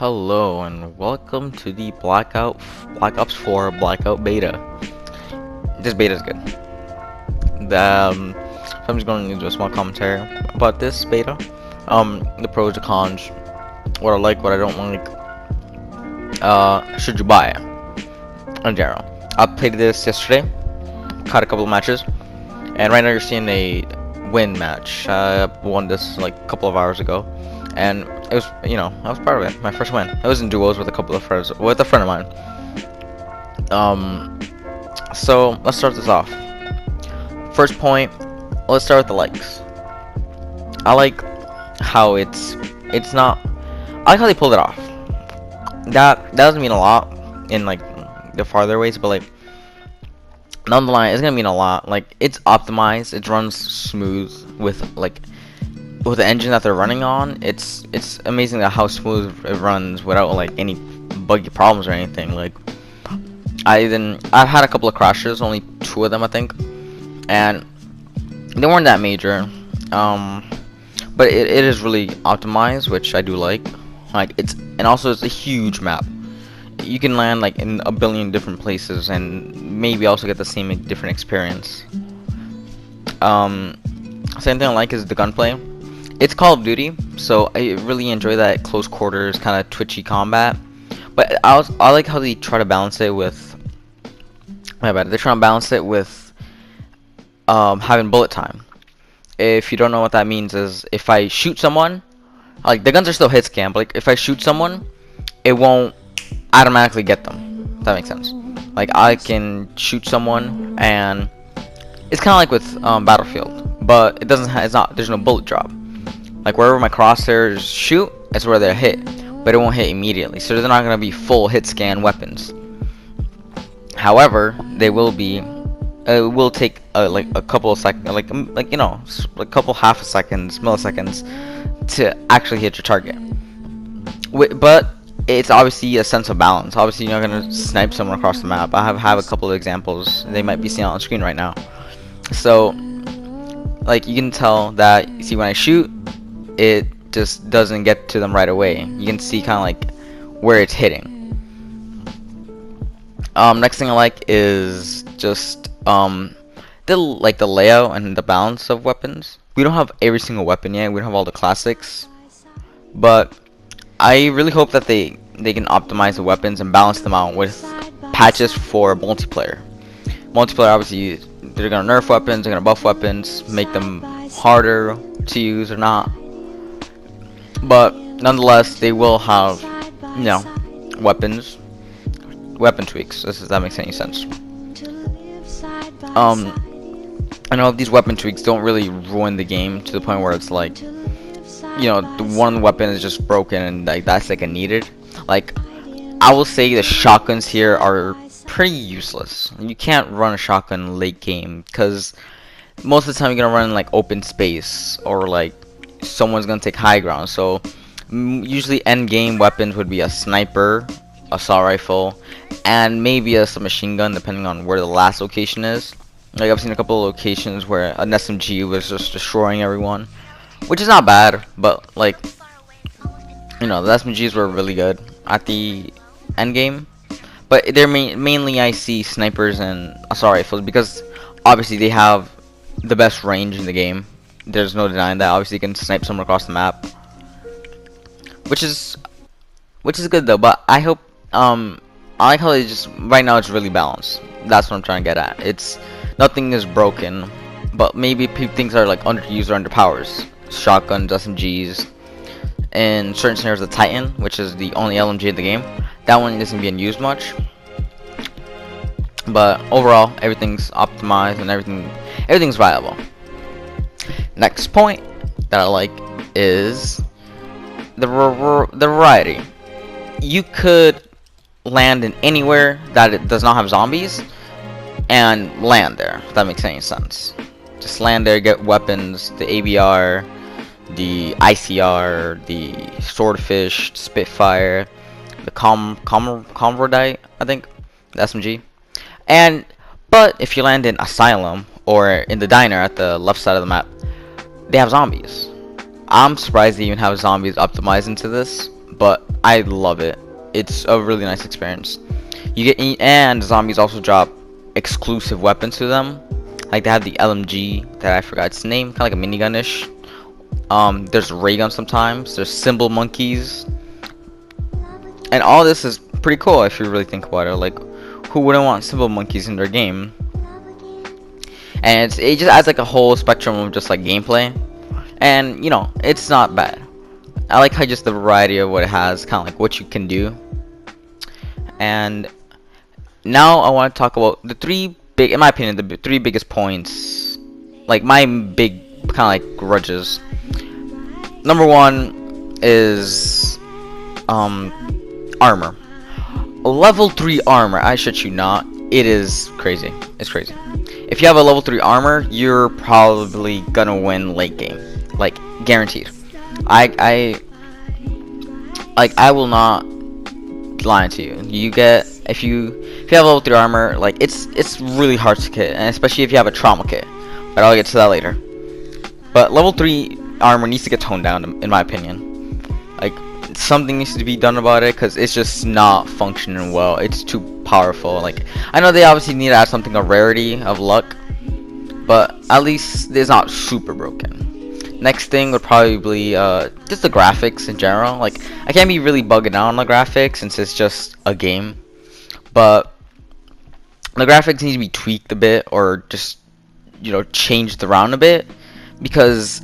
Hello and welcome to the Black Ops 4 Blackout beta. This beta is good. So I'm just going to do a small commentary about this beta. The pros, the cons, what I like, what I don't like. Should you buy it? In general, I played this yesterday, caught a couple of matches, and right now you're seeing a win match. I won this like a couple of hours ago, and it was, I was proud of it. My first win. It was in duos with a couple of friends, with a friend of mine. So let's start this off. First point, let's start with the likes. I like how it's not. I like how they pulled it off. That doesn't mean a lot in like the farther ways, but like nonetheless, it's gonna mean a lot. Like it's optimized, it runs smooth with the engine that they're running on. It's amazing how smooth it runs without like any buggy problems or anything. Like I've had a couple of crashes, only 2 of them I think, and they weren't that major. But it is really optimized, which I do like. And also it's a huge map. You can land like in a billion different places and maybe also get the same different experience. Same thing I like is the gunplay. It's Call of Duty, so I really enjoy that close quarters kind of twitchy combat. But I like how they try to balance it with. My bad. They're trying to balance it with having bullet time. If you don't know what that means, is if I shoot someone, like the guns are still hit scan, but like if I shoot someone, it won't automatically get them. If that makes sense. Like I can shoot someone, and it's kind of like with Battlefield, but it doesn't. There's no bullet drop. Like wherever my crosshairs shoot, that's where they're hit, but it won't hit immediately. So they're not gonna be full hit scan weapons. However, they will be. It will take like a couple of seconds, a couple half a seconds, milliseconds, to actually hit your target. But it's obviously a sense of balance. Obviously, you're not gonna snipe someone across the map. I have a couple of examples. They might be seen on screen right now. So, like you can tell that. You see, when I shoot, it just doesn't get to them right away. You can see kind of like where it's hitting. Next thing I like is just the layout and the balance of weapons. We don't have every single weapon yet. We don't have all the classics, but I really hope that they can optimize the weapons and balance them out with patches for multiplayer. Multiplayer, obviously, they're gonna nerf weapons, they're gonna buff weapons, make them harder to use or not. But nonetheless, they will have, weapon tweaks. If that makes any sense. I know these weapon tweaks don't really ruin the game to the point where it's like, the one weapon is just broken and like that's like a needed. Like, I will say the shotguns here are pretty useless. You can't run a shotgun late game because most of the time you're gonna run in like open space or like someone's gonna take high ground. So usually end game weapons would be a sniper, assault rifle, and maybe a submachine gun depending on where the last location is. Like I've seen a couple of locations where an SMG was just destroying everyone, which is not bad, but like the SMGs were really good at the end game. But they're mainly I see snipers and assault rifles because obviously they have the best range in the game. There's no denying that. Obviously you can snipe someone across the map, which is good though. But I hope I like how they just right now it's really balanced. That's what I'm trying to get at. It's nothing is broken, but maybe things are like underused or underpowers. Shotguns, SMGs, in certain scenarios the Titan, which is the only LMG in the game, that one isn't being used much. But overall, everything's optimized and everything's viable. Next point that I like is the variety. You could land in anywhere that it does not have zombies and land there, if that makes any sense. Just land there, get weapons, the ABR, the ICR, the Swordfish, Spitfire, the Converdite, I think, the SMG. But if you land in Asylum or in the diner at the left side of the map, they have zombies. I'm surprised they even have zombies optimized into this, but I love it. It's a really nice experience. And zombies also drop exclusive weapons to them. Like they have the LMG that I forgot its name, kind of like a minigun-ish. There's ray guns sometimes. There's symbol monkeys, and all this is pretty cool if you really think about it. Like, who wouldn't want symbol monkeys in their game? And it just adds like a whole spectrum of just like gameplay, and you know, it's not bad. I like how just the variety of what it has, kind of like what you can do. And now I want to talk about the three big, in my opinion, the three biggest points, like my big kind of like grudges. Number one is armor. Level 3 armor, I shit you not, it is crazy. It's crazy. If you have a level 3 armor, you're probably gonna win late game, like guaranteed. I will not lie to you. If you have level 3 armor, like it's really hard to kit, and especially if you have a trauma kit. But I'll get to that later. But level 3 armor needs to get toned down, in my opinion. Like, something needs to be done about it, because it's just not functioning well. It's too powerful. Like, I know they obviously need to add something of rarity, of luck, but at least it's not super broken. Next thing would probably be just the graphics in general. Like, I can't be really bugging out on the graphics since it's just a game, but the graphics need to be tweaked a bit, or just, you know, changed around a bit, because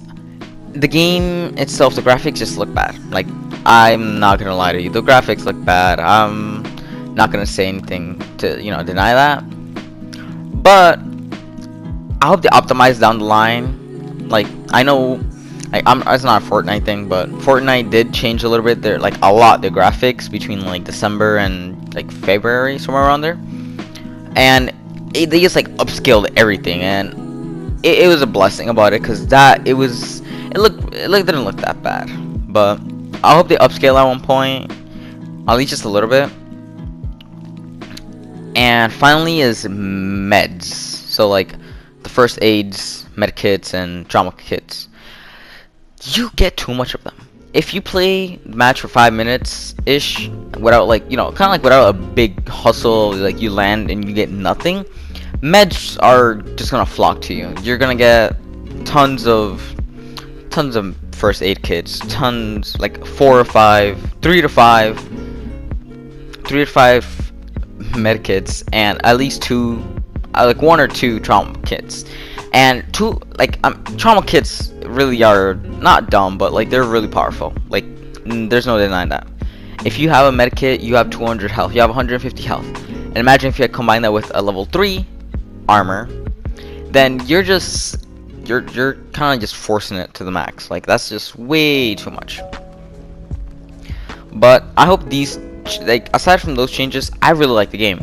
the game itself, the graphics just look bad. Like, I'm not gonna lie to you, the graphics look bad. I'm not gonna say anything to, you know, deny that, but I hope they optimize down the line. Like, I know, it's not a Fortnite thing, but Fortnite did change a little bit. They're like a lot, the graphics between like December and like February, somewhere around there, and they just like upscaled everything, and it was a blessing about it, because it didn't look that bad. But I hope they upscale at one point, at least just a little bit. And finally is meds. So like the first aids, med kits, and trauma kits. You get too much of them. If you play the match for 5 minutes ish without, like, you know, kind of like without a big hustle, like you land and you get nothing, meds are just gonna flock to you. You're gonna get tons of first aid kits, tons, like 3 to 5 med kits, and at least 2, like 1 or 2 trauma kits. And trauma kits really are not dumb, but like they're really powerful. Like, there's no denying that. If you have a med kit, you have 200 health, you have 150 health, and imagine if you had combined that with a level 3 armor, then you're kind of just forcing it to the max. Like, that's just way too much. But I hope these, like, aside from those changes, I really like the game,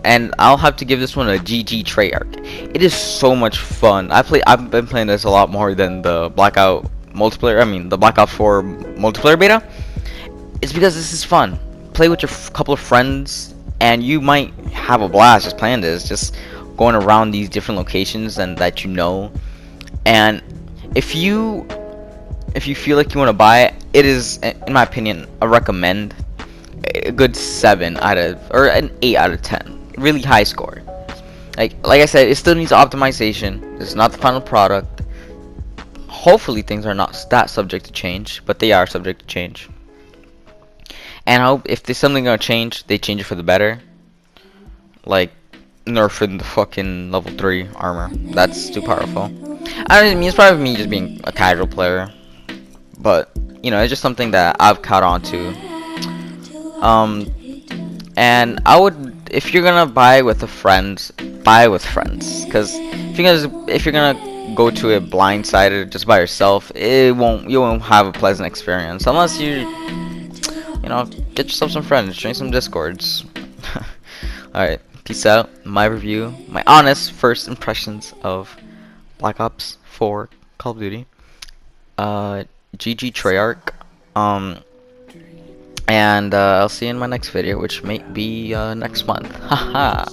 and I'll have to give this one a GG Treyarch. It is so much fun. I've been playing this a lot more than the Blackout multiplayer. I mean, the Blackout 4 multiplayer beta. It's because this is fun. Play with your couple of friends, and you might have a blast just playing this, just going around these different locations and that you know. And if you feel like you want to buy it, it is, in my opinion, a recommend. A good 7 out of, or an 8 out of 10. Really high score. Like I said, it still needs optimization. It's not the final product. Hopefully things are not that subject to change, but they are subject to change. And I hope if there's something gonna change, they change it for the better. Like nerfing the fucking level 3 armor. That's too powerful. I mean, it's probably me just being a casual player, but you know, it's just something that I've caught on to. And I would, if you're gonna buy with friends, buy with friends, because if you're gonna go to it blindsided just by yourself, you won't have a pleasant experience unless you know, get yourself some friends, join some discords. Alright, peace out. My review, my honest first impressions of Black Ops 4 Call of Duty. GG Treyarch. And I'll see you in my next video, which may be next month. Haha.